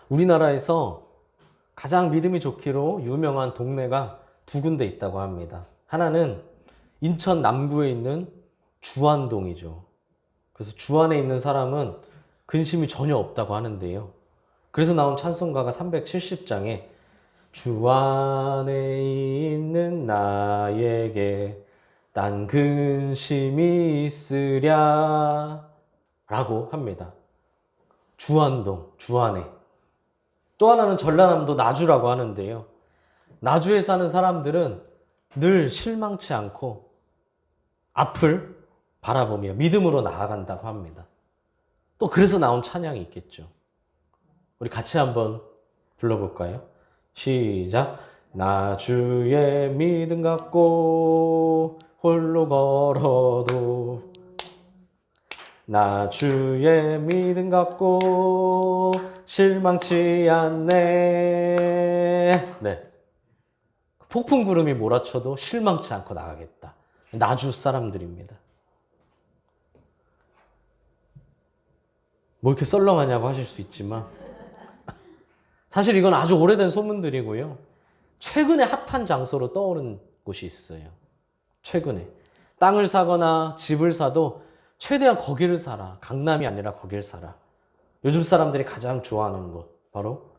우리나라에서 가장 믿음이 좋기로 유명한 동네가 두 군데 있다고 합니다. 하나는 인천 남구에 있는 주안동이죠. 그래서 주안에 있는 사람은 근심이 전혀 없다고 하는데요. 그래서 나온 찬송가가 370장에 주안에 있는 나에게 딴 근심이 있으랴 라고 합니다. 주안동, 주안에. 또 하나는 전라남도 나주라고 하는데요. 나주에 사는 사람들은 늘 실망치 않고 앞을 바라보며 믿음으로 나아간다고 합니다. 또 그래서 나온 찬양이 있겠죠. 우리 같이 한번 불러볼까요? 시작. 나주의 믿음 갖고 홀로 걸어도 나주의 믿음 갖고 실망치 않네. 네. 폭풍 구름이 몰아쳐도 실망치 않고 나가겠다. 나주 사람들입니다. 뭐 이렇게 썰렁하냐고 하실 수 있지만 사실 이건 아주 오래된 소문들이고요. 최근에 핫한 장소로 떠오른 곳이 있어요. 최근에. 땅을 사거나 집을 사도 최대한 거기를 사라. 강남이 아니라 거길 사라. 요즘 사람들이 가장 좋아하는 곳, 바로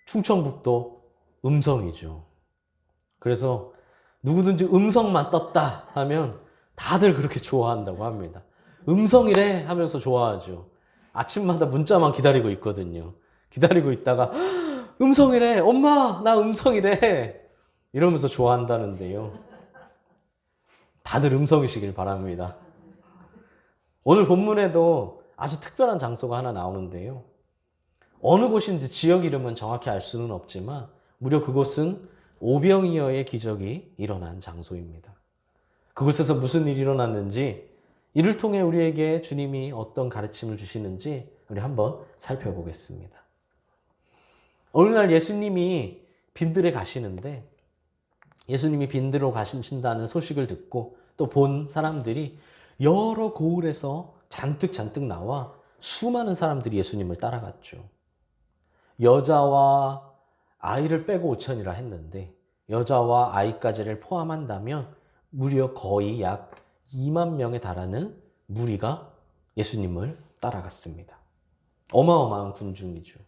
충청북도 음성이죠. 그래서 누구든지 음성만 떴다 하면 다들 그렇게 좋아한다고 합니다. 음성이래 하면서 좋아하죠. 아침마다 문자만 기다리고 있거든요. 기다리고 있다가 음성이래, 엄마 나 음성이래 이러면서 좋아한다는데요. 다들 음성이시길 바랍니다. 오늘 본문에도 아주 특별한 장소가 하나 나오는데요. 어느 곳인지 지역 이름은 정확히 알 수는 없지만 무려 그곳은 오병이어의 기적이 일어난 장소입니다. 그곳에서 무슨 일이 일어났는지, 이를 통해 우리에게 주님이 어떤 가르침을 주시는지 우리 한번 살펴보겠습니다. 어느 날 예수님이 빈들에 가시는데, 예수님이 빈들로 가신다는 소식을 듣고 또 본 사람들이 여러 고을에서 잔뜩 나와 수많은 사람들이 예수님을 따라갔죠. 여자와 아이를 빼고 5천이라 했는데 여자와 아이까지를 포함한다면 무려 거의 약 2만 명에 달하는 무리가 예수님을 따라갔습니다. 어마어마한 군중이죠.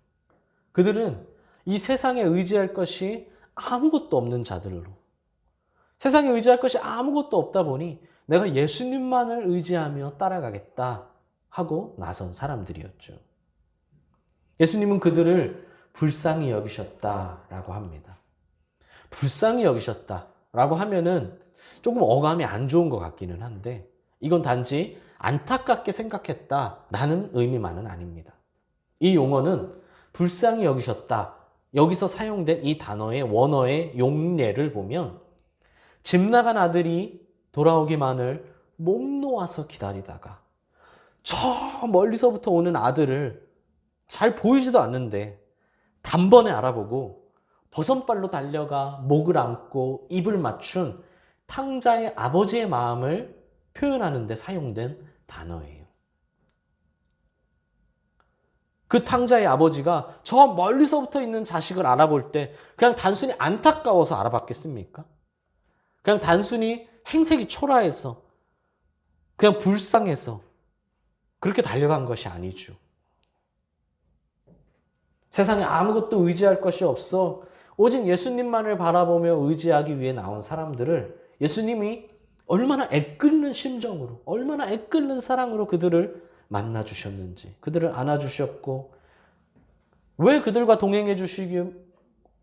그들은 이 세상에 의지할 것이 아무것도 없는 자들로, 세상에 의지할 것이 아무것도 없다 보니 내가 예수님만을 의지하며 따라가겠다 하고 나선 사람들이었죠. 예수님은 그들을 불쌍히 여기셨다라고 합니다. 불쌍히 여기셨다라고 하면은 조금 어감이 안 좋은 것 같기는 한데, 이건 단지 안타깝게 생각했다라는 의미만은 아닙니다. 이 용어는 불쌍히 여기셨다, 여기서 사용된 이 단어의 원어의 용례를 보면 집 나간 아들이 돌아오기만을 목 놓아서 기다리다가 저 멀리서부터 오는 아들을 잘 보이지도 않는데 단번에 알아보고 버선발로 달려가 목을 안고 입을 맞춘 탕자의 아버지의 마음을 표현하는 데 사용된 단어예요. 그 탕자의 아버지가 저 멀리서부터 있는 자식을 알아볼 때 그냥 단순히 안타까워서 알아봤겠습니까? 그냥 단순히 행색이 초라해서, 그냥 불쌍해서 그렇게 달려간 것이 아니죠. 세상에 아무것도 의지할 것이 없어 오직 예수님만을 바라보며 의지하기 위해 나온 사람들을 예수님이 얼마나 애끓는 심정으로, 얼마나 애끓는 사랑으로 그들을 만나주셨는지, 그들을 안아주셨고, 왜 그들과 동행해 주시며,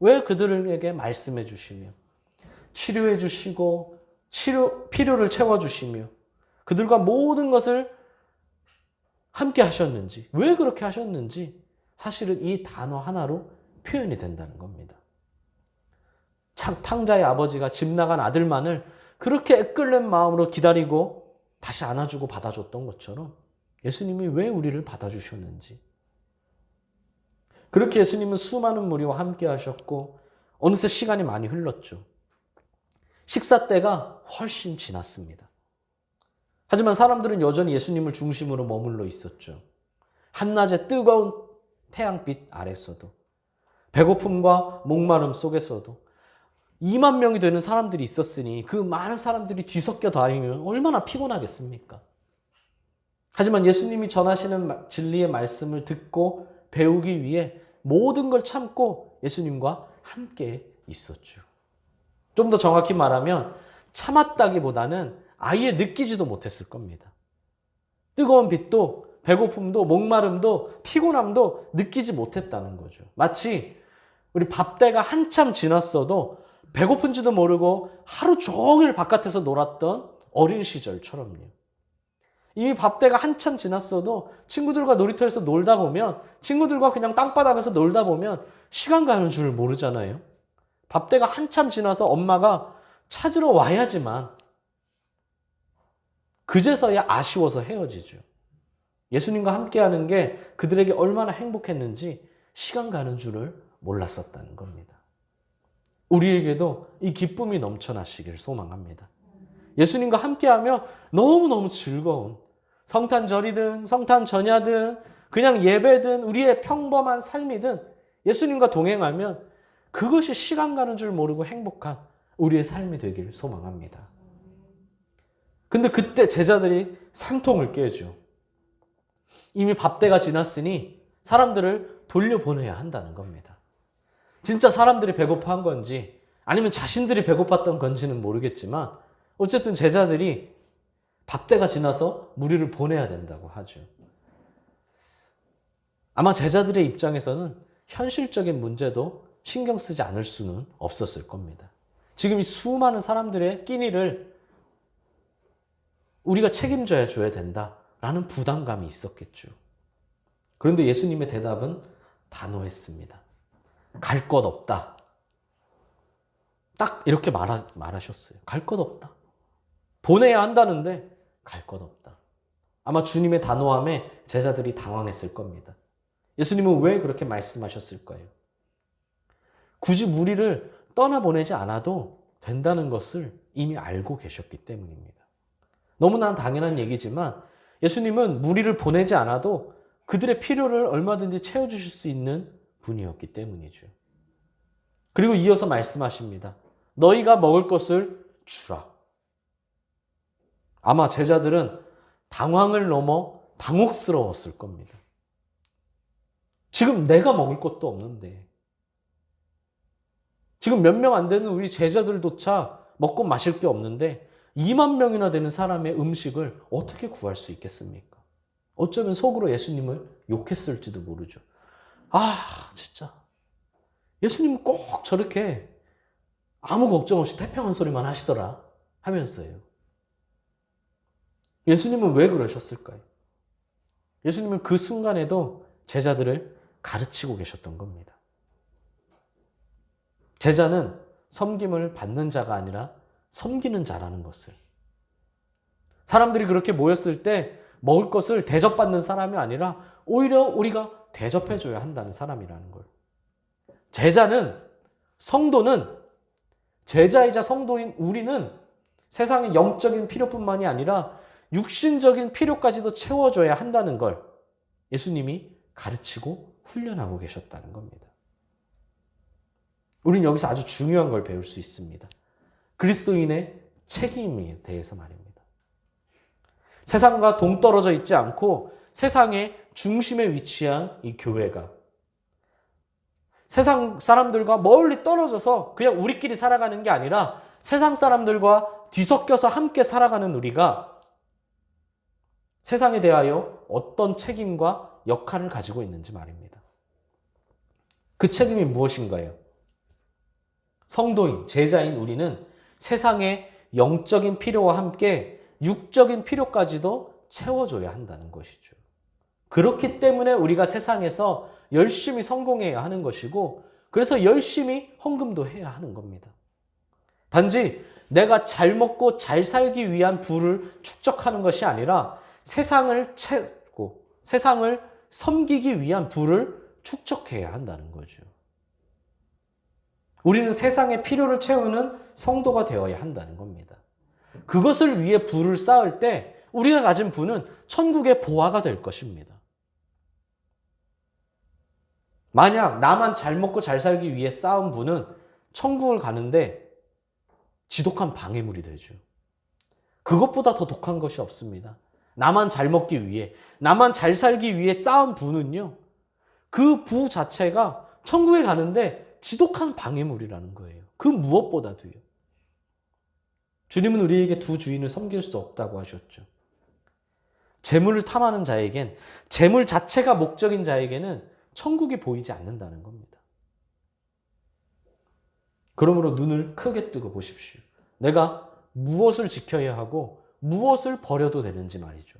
왜 그들에게 말씀해 주시며, 치료해 주시고, 필요를 채워주시며, 그들과 모든 것을 함께 하셨는지, 왜 그렇게 하셨는지 사실은 이 단어 하나로 표현이 된다는 겁니다. 탕자의 아버지가 집 나간 아들만을 그렇게 애끓는 마음으로 기다리고 다시 안아주고 받아줬던 것처럼 예수님이 왜 우리를 받아주셨는지, 그렇게 예수님은 수많은 무리와 함께 하셨고 어느새 시간이 많이 흘렀죠. 식사 때가 훨씬 지났습니다. 하지만 사람들은 여전히 예수님을 중심으로 머물러 있었죠. 한낮의 뜨거운 태양빛 아래서도 배고픔과 목마름 속에서도 2만 명이 되는 사람들이 있었으니 그 많은 사람들이 뒤섞여 다니면 얼마나 피곤하겠습니까? 하지만 예수님이 전하시는 진리의 말씀을 듣고 배우기 위해 모든 걸 참고 예수님과 함께 있었죠. 좀 더 정확히 말하면 참았다기보다는 아예 느끼지도 못했을 겁니다. 뜨거운 빛도 배고픔도 목마름도 피곤함도 느끼지 못했다는 거죠. 마치 우리 밥때가 한참 지났어도 배고픈지도 모르고 하루 종일 바깥에서 놀았던 어린 시절처럼요. 이미 밥때가 한참 지났어도 친구들과 놀이터에서 놀다 보면, 친구들과 그냥 땅바닥에서 놀다 보면 시간 가는 줄 모르잖아요. 밥때가 한참 지나서 엄마가 찾으러 와야지만 그제서야 아쉬워서 헤어지죠. 예수님과 함께하는 게 그들에게 얼마나 행복했는지 시간 가는 줄을 몰랐었다는 겁니다. 우리에게도 이 기쁨이 넘쳐나시길 소망합니다. 예수님과 함께하며 너무너무 즐거운 성탄절이든 성탄전야든 그냥 예배든 우리의 평범한 삶이든 예수님과 동행하면 그것이 시간 가는 줄 모르고 행복한 우리의 삶이 되길 소망합니다. 근데 그때 제자들이 산통을 깨죠. 이미 밥때가 지났으니 사람들을 돌려보내야 한다는 겁니다. 진짜 사람들이 배고파한 건지 아니면 자신들이 배고팠던 건지는 모르겠지만 어쨌든 제자들이 밥때가 지나서 무리를 보내야 된다고 하죠. 아마 제자들의 입장에서는 현실적인 문제도 신경 쓰지 않을 수는 없었을 겁니다. 지금 이 수많은 사람들의 끼니를 우리가 책임져야 줘야 된다라는 부담감이 있었겠죠. 그런데 예수님의 대답은 단호했습니다. 갈 것 없다. 딱 이렇게 말하셨어요. 갈 것 없다. 보내야 한다는데 갈 것 없다. 아마 주님의 단호함에 제자들이 당황했을 겁니다. 예수님은 왜 그렇게 말씀하셨을까요? 굳이 무리를 떠나보내지 않아도 된다는 것을 이미 알고 계셨기 때문입니다. 너무나 당연한 얘기지만 예수님은 무리를 보내지 않아도 그들의 필요를 얼마든지 채워주실 수 있는 분이었기 때문이죠. 그리고 이어서 말씀하십니다. 너희가 먹을 것을 주라. 아마 제자들은 당황을 넘어 당혹스러웠을 겁니다. 지금 내가 먹을 것도 없는데, 지금 몇 명 안 되는 우리 제자들조차 먹고 마실 게 없는데 2만 명이나 되는 사람의 음식을 어떻게 구할 수 있겠습니까? 어쩌면 속으로 예수님을 욕했을지도 모르죠. 진짜 예수님은 꼭 저렇게 아무 걱정 없이 태평한 소리만 하시더라 하면서요. 예수님은 왜 그러셨을까요? 예수님은 그 순간에도 제자들을 가르치고 계셨던 겁니다. 제자는 섬김을 받는 자가 아니라 섬기는 자라는 것을. 사람들이 그렇게 모였을 때 먹을 것을 대접받는 사람이 아니라 오히려 우리가 대접해줘야 한다는 사람이라는 걸. 제자는, 성도는, 제자이자 성도인 우리는 세상의 영적인 필요뿐만이 아니라 육신적인 필요까지도 채워줘야 한다는 걸 예수님이 가르치고 훈련하고 계셨다는 겁니다. 우리는 여기서 아주 중요한 걸 배울 수 있습니다. 그리스도인의 책임에 대해서 말입니다. 세상과 동떨어져 있지 않고 세상의 중심에 위치한 이 교회가 세상 사람들과 멀리 떨어져서 그냥 우리끼리 살아가는 게 아니라 세상 사람들과 뒤섞여서 함께 살아가는 우리가 세상에 대하여 어떤 책임과 역할을 가지고 있는지 말입니다. 그 책임이 무엇인가요? 성도인, 제자인 우리는 세상의 영적인 필요와 함께 육적인 필요까지도 채워줘야 한다는 것이죠. 그렇기 때문에 우리가 세상에서 열심히 성공해야 하는 것이고 그래서 열심히 헌금도 해야 하는 겁니다. 단지 내가 잘 먹고 잘 살기 위한 부를 축적하는 것이 아니라 세상을 채우고 세상을 섬기기 위한 부를 축적해야 한다는 거죠. 우리는 세상의 필요를 채우는 성도가 되어야 한다는 겁니다. 그것을 위해 부를 쌓을 때 우리가 가진 부는 천국의 보화가 될 것입니다. 만약 나만 잘 먹고 잘 살기 위해 쌓은 분은 천국을 가는데 지독한 방해물이 되죠. 그것보다 더 독한 것이 없습니다. 나만 잘 먹기 위해, 나만 잘 살기 위해 쌓은 부는요, 그 부 자체가 천국에 가는데 지독한 방해물이라는 거예요. 그 무엇보다도요. 주님은 우리에게 두 주인을 섬길 수 없다고 하셨죠. 재물을 탐하는 자에겐, 재물 자체가 목적인 자에게는 천국이 보이지 않는다는 겁니다. 그러므로 눈을 크게 뜨고 보십시오. 내가 무엇을 지켜야 하고 무엇을 버려도 되는지 말이죠.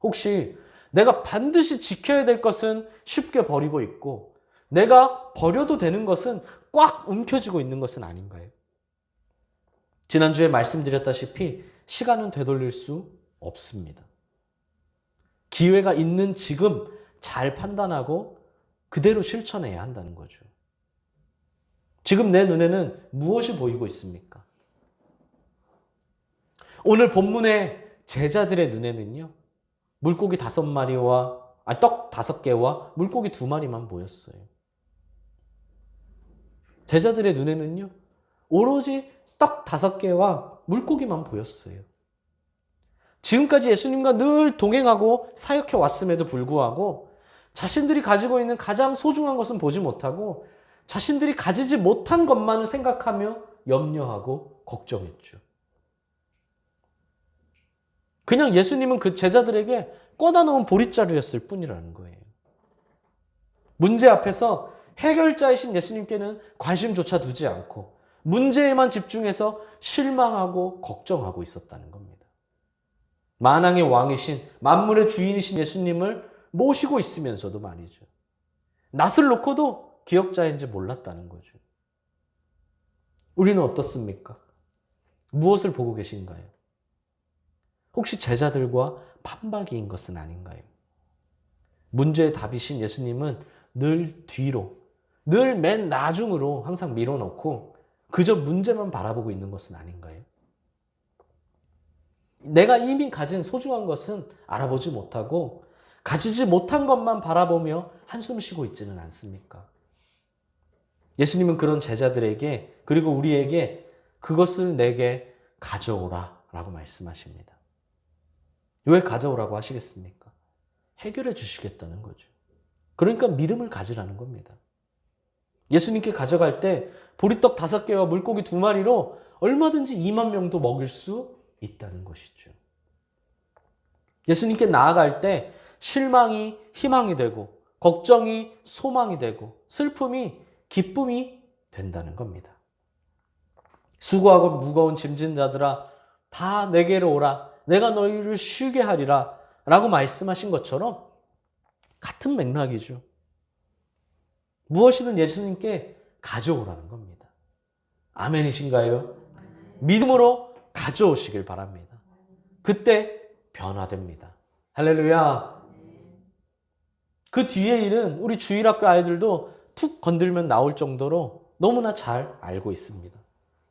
혹시 내가 반드시 지켜야 될 것은 쉽게 버리고 있고 내가 버려도 되는 것은 꽉 움켜쥐고 있는 것은 아닌가요? 지난주에 말씀드렸다시피 시간은 되돌릴 수 없습니다. 기회가 있는 지금 잘 판단하고 그대로 실천해야 한다는 거죠. 지금 내 눈에는 무엇이 보이고 있습니까? 오늘 본문의 제자들의 눈에는요, 물고기 5마리와, 떡 5개와 물고기 2마리만 보였어요. 제자들의 눈에는요, 오로지 떡 5개와 물고기만 보였어요. 지금까지 예수님과 늘 동행하고 사역해 왔음에도 불구하고 자신들이 가지고 있는 가장 소중한 것은 보지 못하고 자신들이 가지지 못한 것만을 생각하며 염려하고 걱정했죠. 그냥 예수님은 그 제자들에게 꺼다 놓은 보릿자루였을 뿐이라는 거예요. 문제 앞에서 해결자이신 예수님께는 관심조차 두지 않고 문제에만 집중해서 실망하고 걱정하고 있었다는 겁니다. 만왕의 왕이신, 만물의 주인이신 예수님을 모시고 있으면서도 말이죠. 낯을 놓고도 기억자인지 몰랐다는 거죠. 우리는 어떻습니까? 무엇을 보고 계신가요? 혹시 제자들과 판박이인 것은 아닌가요? 문제의 답이신 예수님은 늘 뒤로, 늘 맨 나중으로 항상 밀어놓고 그저 문제만 바라보고 있는 것은 아닌가요? 내가 이미 가진 소중한 것은 알아보지 못하고 가지지 못한 것만 바라보며 한숨 쉬고 있지는 않습니까? 예수님은 그런 제자들에게 그리고 우리에게 그것을 내게 가져오라 라고 말씀하십니다. 왜 가져오라고 하시겠습니까? 해결해 주시겠다는 거죠. 그러니까 믿음을 가지라는 겁니다. 예수님께 가져갈 때 보리떡 5개와 물고기 2마리로 얼마든지 2만 명도 먹일 수 있다는 것이죠. 예수님께 나아갈 때 실망이 희망이 되고 걱정이 소망이 되고 슬픔이 기쁨이 된다는 겁니다. 수고하고 무거운 짐진 자들아 다 내게로 오라 내가 너희를 쉬게 하리라 라고 말씀하신 것처럼 같은 맥락이죠. 무엇이든 예수님께 가져오라는 겁니다. 아멘이신가요? 믿음으로 가져오시길 바랍니다. 그때 변화됩니다. 할렐루야. 그 뒤의 일은 우리 주일학교 아이들도 툭 건들면 나올 정도로 너무나 잘 알고 있습니다.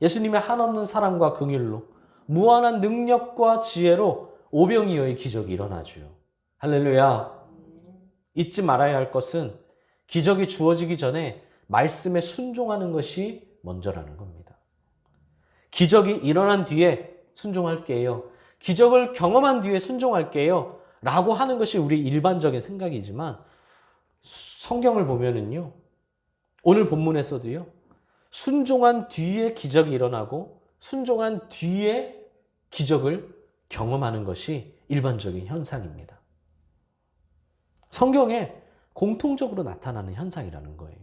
예수님의 한없는 사랑과 긍휼로 무한한 능력과 지혜로 오병이어의 기적이 일어나죠. 할렐루야. 잊지 말아야 할 것은 기적이 주어지기 전에 말씀에 순종하는 것이 먼저라는 겁니다. 기적이 일어난 뒤에 순종할게요. 기적을 경험한 뒤에 순종할게요. 라고 하는 것이 우리 일반적인 생각이지만 성경을 보면은요. 오늘 본문에서도요. 순종한 뒤에 기적이 일어나고 순종한 뒤에 기적을 경험하는 것이 일반적인 현상입니다. 성경에 공통적으로 나타나는 현상이라는 거예요.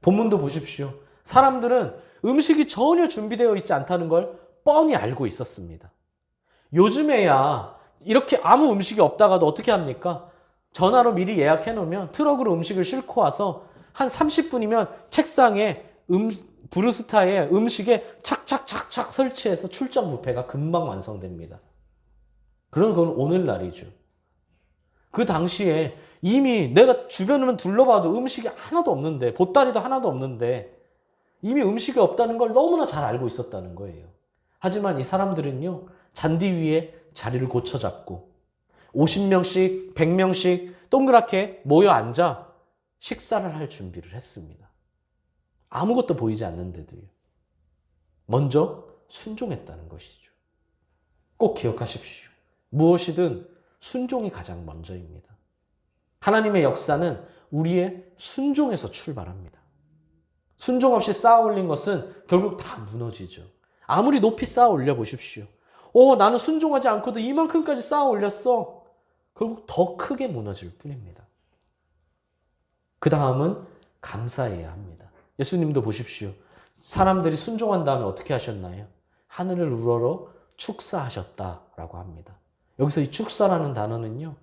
본문도 보십시오. 사람들은 음식이 전혀 준비되어 있지 않다는 걸 뻔히 알고 있었습니다. 요즘에야 이렇게 아무 음식이 없다가도 어떻게 합니까? 전화로 미리 예약해 놓으면 트럭으로 음식을 싣고 와서 한 30분이면 책상에 브루스타에 음식에 착착착착 설치해서 출장 뷔페가 금방 완성됩니다. 그건 오늘날이죠. 그 당시에 이미 내가 주변을 둘러봐도 음식이 하나도 없는데 보따리도 하나도 없는데 이미 음식이 없다는 걸 너무나 잘 알고 있었다는 거예요. 하지만 이 사람들은요. 잔디 위에 자리를 고쳐 잡고 50명씩 100명씩 동그랗게 모여 앉아 식사를 할 준비를 했습니다. 아무것도 보이지 않는데도요. 먼저 순종했다는 것이죠. 꼭 기억하십시오. 무엇이든 순종이 가장 먼저입니다. 하나님의 역사는 우리의 순종에서 출발합니다. 순종 없이 쌓아 올린 것은 결국 다 무너지죠. 아무리 높이 쌓아 올려 보십시오. 나는 순종하지 않고도 이만큼까지 쌓아 올렸어. 결국 더 크게 무너질 뿐입니다. 그 다음은 감사해야 합니다. 예수님도 보십시오. 사람들이 순종한 다음에 어떻게 하셨나요? 하늘을 우러러 축사하셨다라고 합니다. 여기서 이 축사라는 단어는요,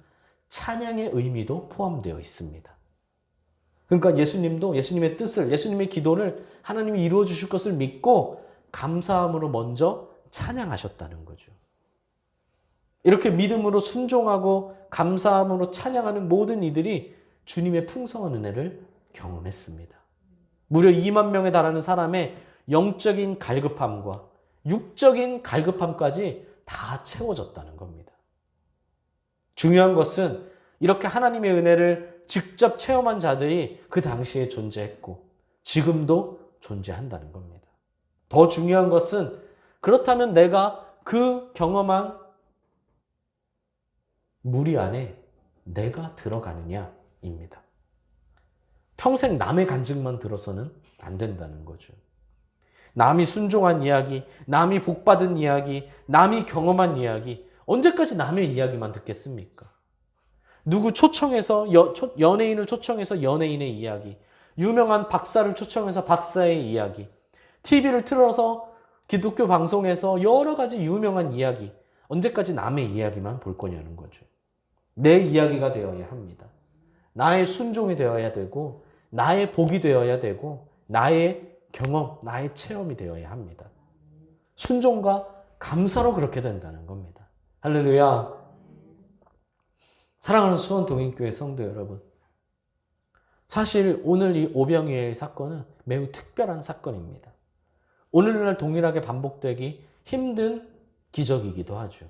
찬양의 의미도 포함되어 있습니다. 그러니까 예수님도 예수님의 뜻을, 예수님의 기도를 하나님이 이루어 주실 것을 믿고 감사함으로 먼저 찬양하셨다는 거죠. 이렇게 믿음으로 순종하고 감사함으로 찬양하는 모든 이들이 주님의 풍성한 은혜를 경험했습니다. 무려 2만 명에 달하는 사람의 영적인 갈급함과 육적인 갈급함까지 다 채워졌다는 겁니다. 중요한 것은 이렇게 하나님의 은혜를 직접 체험한 자들이 그 당시에 존재했고 지금도 존재한다는 겁니다. 더 중요한 것은 그렇다면 내가 그 경험한 무리 안에 내가 들어가느냐입니다. 평생 남의 간증만 들어서는 안 된다는 거죠. 남이 순종한 이야기, 남이 복받은 이야기, 남이 경험한 이야기, 언제까지 남의 이야기만 듣겠습니까? 누구 초청해서 연예인을 초청해서 연예인의 이야기, 유명한 박사를 초청해서 박사의 이야기, TV를 틀어서 기독교 방송에서 여러 가지 유명한 이야기, 언제까지 남의 이야기만 볼 거냐는 거죠. 내 이야기가 되어야 합니다. 나의 순종이 되어야 되고 나의 복이 되어야 되고 나의 경험, 나의 체험이 되어야 합니다. 순종과 감사로 그렇게 된다는 겁니다. 할렐루야. 사랑하는 수원동인교회 성도 여러분, 사실 오늘 이 오병이어의 사건은 매우 특별한 사건입니다. 오늘날 동일하게 반복되기 힘든 기적이기도 하죠.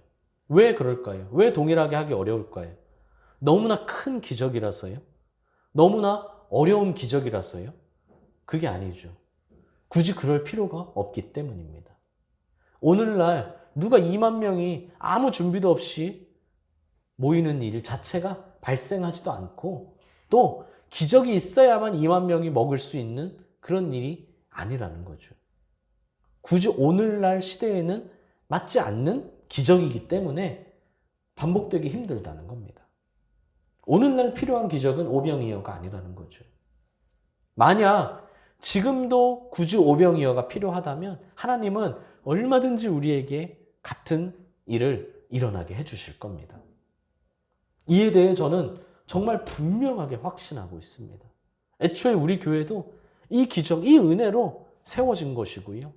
왜 그럴까요? 왜 동일하게 하기 어려울까요? 너무나 큰 기적이라서요? 너무나 어려운 기적이라서요? 그게 아니죠. 굳이 그럴 필요가 없기 때문입니다. 오늘날 누가 2만 명이 아무 준비도 없이 모이는 일 자체가 발생하지도 않고 또 기적이 있어야만 2만 명이 먹을 수 있는 그런 일이 아니라는 거죠. 굳이 오늘날 시대에는 맞지 않는 기적이기 때문에 반복되기 힘들다는 겁니다. 오늘날 필요한 기적은 오병이어가 아니라는 거죠. 만약 지금도 굳이 오병이어가 필요하다면 하나님은 얼마든지 우리에게 같은 일을 일어나게 해주실 겁니다. 이에 대해 저는 정말 분명하게 확신하고 있습니다. 애초에 우리 교회도 이 기적, 이 은혜로 세워진 것이고요.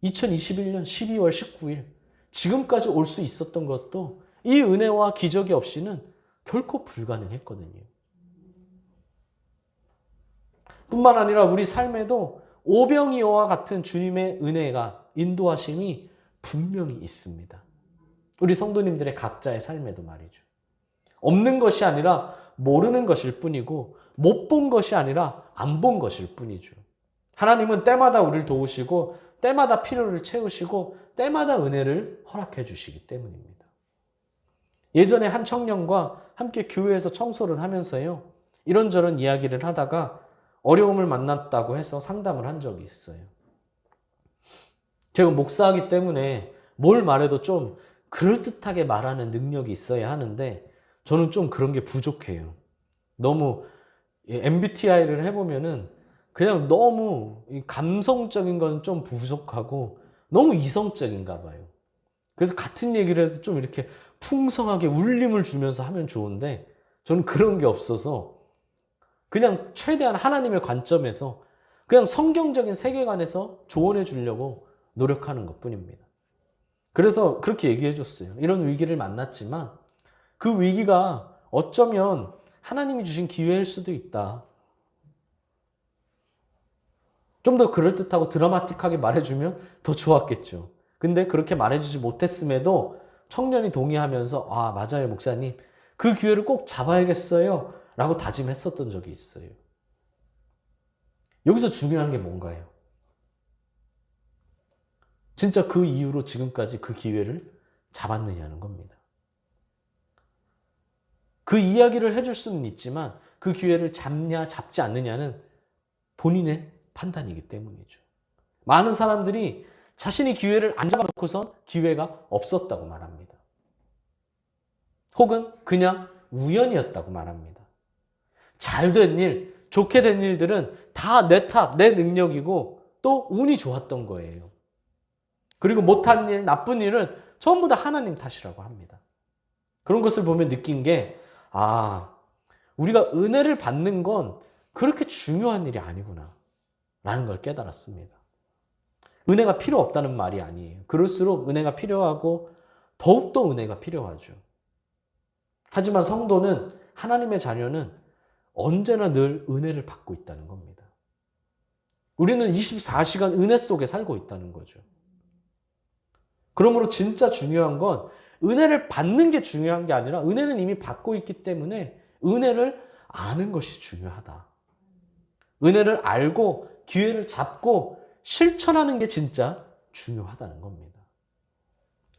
2021년 12월 19일 지금까지 올 수 있었던 것도 이 은혜와 기적이 없이는 결코 불가능했거든요. 뿐만 아니라 우리 삶에도 오병이어와 같은 주님의 은혜가 인도하심이 분명히 있습니다. 우리 성도님들의 각자의 삶에도 말이죠. 없는 것이 아니라 모르는 것일 뿐이고 못 본 것이 아니라 안 본 것일 뿐이죠. 하나님은 때마다 우리를 도우시고 때마다 필요를 채우시고 때마다 은혜를 허락해 주시기 때문입니다. 예전에 한 청년과 함께 교회에서 청소를 하면서요, 이런저런 이야기를 하다가 어려움을 만났다고 해서 상담을 한 적이 있어요. 제가 목사이기 때문에 뭘 말해도 좀 그럴듯하게 말하는 능력이 있어야 하는데 저는 좀 그런 게 부족해요. 너무 MBTI를 해보면은 그냥 너무 감성적인 건 좀 부족하고 너무 이성적인가 봐요. 그래서 같은 얘기를 해도 좀 이렇게 풍성하게 울림을 주면서 하면 좋은데 저는 그런 게 없어서 그냥 최대한 하나님의 관점에서 그냥 성경적인 세계관에서 조언해 주려고 노력하는 것뿐입니다. 그래서 그렇게 얘기해 줬어요. 이런 위기를 만났지만 그 위기가 어쩌면 하나님이 주신 기회일 수도 있다. 좀 더 그럴듯하고 드라마틱하게 말해주면 더 좋았겠죠. 근데 그렇게 말해주지 못했음에도 청년이 동의하면서 아 맞아요 목사님 그 기회를 꼭 잡아야겠어요 라고 다짐했었던 적이 있어요. 여기서 중요한 게 뭔가요? 진짜 그 이후로 지금까지 그 기회를 잡았느냐는 겁니다. 그 이야기를 해줄 수는 있지만 그 기회를 잡냐 잡지 않느냐는 본인의 판단이기 때문이죠. 많은 사람들이 자신이 기회를 안 잡아놓고선 기회가 없었다고 말합니다. 혹은 그냥 우연이었다고 말합니다. 잘된 일, 좋게 된 일들은 다 내 탓, 내 능력이고 또 운이 좋았던 거예요. 그리고 못한 일, 나쁜 일은 전부 다 하나님 탓이라고 합니다. 그런 것을 보면 느낀 게 우리가 은혜를 받는 건 그렇게 중요한 일이 아니구나 라는 걸 깨달았습니다. 은혜가 필요 없다는 말이 아니에요. 그럴수록 은혜가 필요하고 더욱더 은혜가 필요하죠. 하지만 성도는, 하나님의 자녀는 언제나 늘 은혜를 받고 있다는 겁니다. 우리는 24시간 은혜 속에 살고 있다는 거죠. 그러므로 진짜 중요한 건 은혜를 받는 게 중요한 게 아니라 은혜는 이미 받고 있기 때문에 은혜를 아는 것이 중요하다. 은혜를 알고 기회를 잡고 실천하는 게 진짜 중요하다는 겁니다.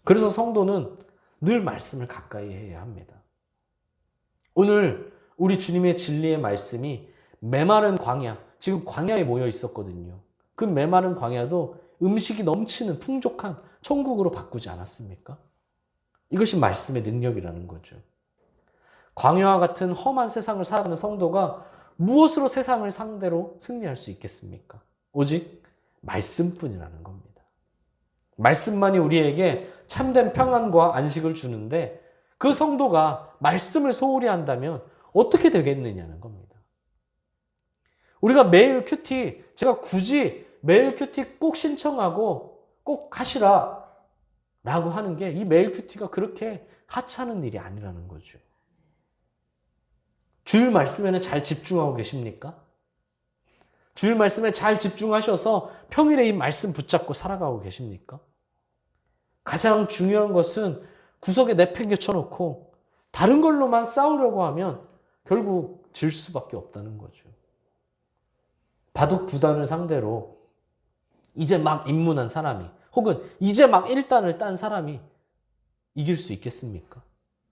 그래서 성도는 늘 말씀을 가까이 해야 합니다. 오늘 우리 주님의 진리의 말씀이 메마른 광야, 지금 광야에 모여 있었거든요. 그 메마른 광야도 음식이 넘치는 풍족한 천국으로 바꾸지 않았습니까? 이것이 말씀의 능력이라는 거죠. 광야와 같은 험한 세상을 살아가는 성도가 무엇으로 세상을 상대로 승리할 수 있겠습니까? 오직 말씀뿐이라는 겁니다. 말씀만이 우리에게 참된 평안과 안식을 주는데 그 성도가 말씀을 소홀히 한다면 어떻게 되겠느냐는 겁니다. 우리가 매일 큐티, 제가 굳이 매일 큐티 꼭 신청하고 꼭 하시라 라고 하는 게 이 매일 큐티가 그렇게 하찮은 일이 아니라는 거죠. 주일 말씀에는 잘 집중하고 계십니까? 주일 말씀에 잘 집중하셔서 평일에 이 말씀 붙잡고 살아가고 계십니까? 가장 중요한 것은 구석에 내팽개쳐 놓고 다른 걸로만 싸우려고 하면 결국 질 수밖에 없다는 거죠. 바둑 9단을 상대로 이제 막 입문한 사람이 혹은 이제 막 1단을 딴 사람이 이길 수 있겠습니까?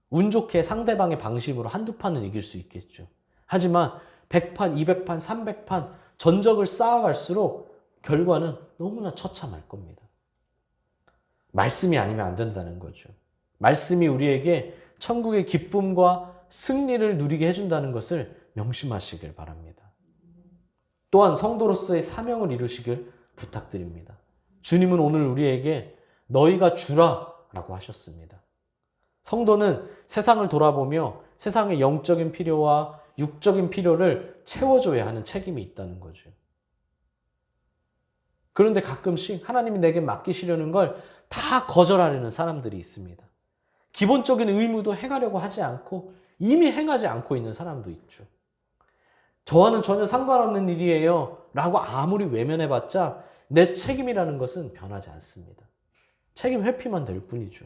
운 좋게 상대방의 방식으로 한두 판은 이길 수 있겠죠. 하지만 100판, 200판, 300판 전적을 쌓아갈수록 결과는 너무나 처참할 겁니다. 말씀이 아니면 안 된다는 거죠. 말씀이 우리에게 천국의 기쁨과 승리를 누리게 해준다는 것을 명심하시길 바랍니다. 또한 성도로서의 사명을 이루시길 부탁드립니다. 주님은 오늘 우리에게 너희가 주라 라고 하셨습니다. 성도는 세상을 돌아보며 세상의 영적인 필요와 육적인 필요를 채워줘야 하는 책임이 있다는 거죠. 그런데 가끔씩 하나님이 내게 맡기시려는 걸 다 거절하려는 사람들이 있습니다. 기본적인 의무도 행하려고 하지 않고 이미 행하지 않고 있는 사람도 있죠. 저와는 전혀 상관없는 일이에요 라고 아무리 외면해봤자 내 책임이라는 것은 변하지 않습니다. 책임 회피만 될 뿐이죠.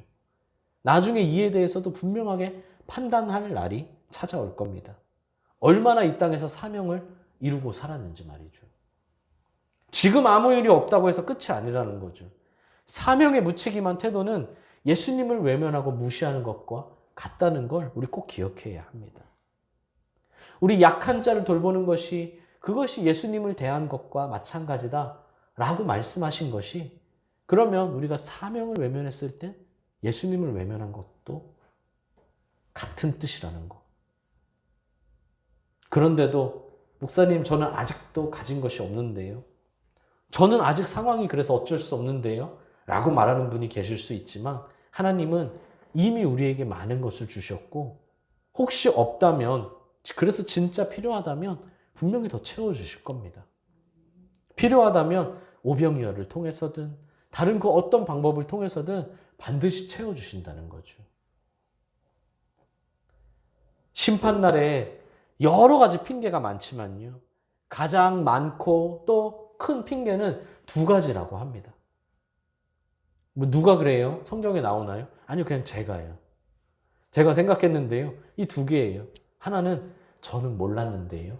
나중에 이에 대해서도 분명하게 판단할 날이 찾아올 겁니다. 얼마나 이 땅에서 사명을 이루고 살았는지 말이죠. 지금 아무 일이 없다고 해서 끝이 아니라는 거죠. 사명에 무책임한 태도는 예수님을 외면하고 무시하는 것과 같다는 걸 우리 꼭 기억해야 합니다. 우리 약한 자를 돌보는 것이 그것이 예수님을 대한 것과 마찬가지다 라고 말씀하신 것이 그러면 우리가 사명을 외면했을 때 예수님을 외면한 것도 같은 뜻이라는 거. 그런데도 목사님 저는 아직도 가진 것이 없는데요. 저는 아직 상황이 그래서 어쩔 수 없는데요. 라고 말하는 분이 계실 수 있지만 하나님은 이미 우리에게 많은 것을 주셨고 혹시 없다면 그래서 진짜 필요하다면 분명히 더 채워주실 겁니다. 필요하다면 오병이어를 통해서든 다른 그 어떤 방법을 통해서든 반드시 채워주신다는 거죠. 심판날에 여러 가지 핑계가 많지만요. 가장 많고 또 큰 핑계는 두 가지라고 합니다. 뭐 누가 그래요? 성경에 나오나요? 아니요, 그냥 제가요. 제가 생각했는데요. 이 두 개예요. 하나는 저는 몰랐는데요.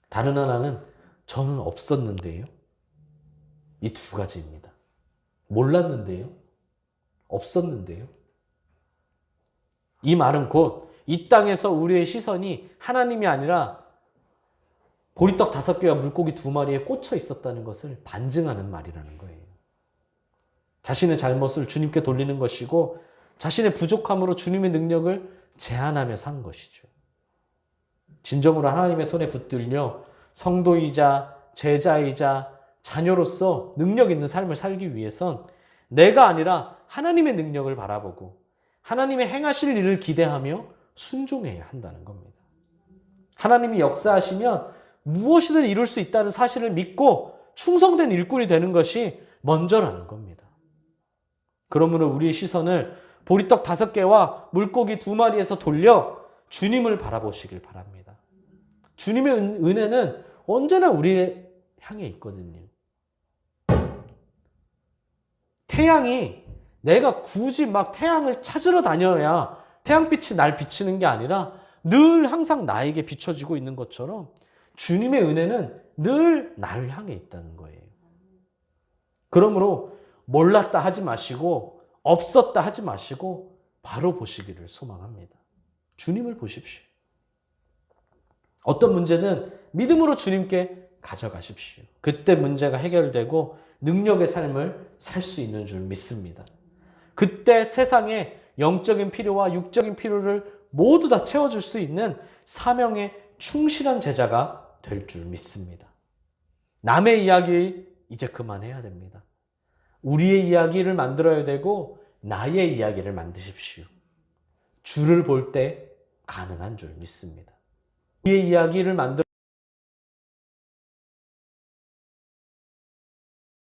다른 하나는 저는 없었는데요. 이 두 가지입니다. 몰랐는데요. 없었는데요. 이 말은 곧 이 땅에서 우리의 시선이 하나님이 아니라 보리떡 5개와 물고기 2마리에 꽂혀 있었다는 것을 반증하는 말이라는 거예요. 자신의 잘못을 주님께 돌리는 것이고 자신의 부족함으로 주님의 능력을 제한하며 산 것이죠. 진정으로 하나님의 손에 붙들려 성도이자 제자이자 자녀로서 능력 있는 삶을 살기 위해선 내가 아니라 하나님의 능력을 바라보고 하나님의 행하실 일을 기대하며 순종해야 한다는 겁니다. 하나님이 역사하시면 무엇이든 이룰 수 있다는 사실을 믿고 충성된 일꾼이 되는 것이 먼저라는 겁니다. 그러므로 우리의 시선을 보리떡 5개와 물고기 2마리에서 돌려 주님을 바라보시길 바랍니다. 주님의 은혜는 언제나 우리를 향해 있거든요. 태양이 내가 굳이 막 태양을 찾으러 다녀야 태양빛이 날 비치는 게 아니라 늘 항상 나에게 비춰지고 있는 것처럼 주님의 은혜는 늘 나를 향해 있다는 거예요. 그러므로 몰랐다 하지 마시고 없었다 하지 마시고 바로 보시기를 소망합니다. 주님을 보십시오. 어떤 문제는 믿음으로 주님께 가져가십시오. 그때 문제가 해결되고 능력의 삶을 살 수 있는 줄 믿습니다. 그때 세상에 영적인 필요와 육적인 필요를 모두 다 채워줄 수 있는 사명에 충실한 제자가 될 줄 믿습니다. 남의 이야기 이제 그만해야 됩니다. 우리의 이야기를 만들어야 되고 나의 이야기를 만드십시오. 주를 볼 때 가능한 줄 믿습니다. 우리의 이야기를 만들어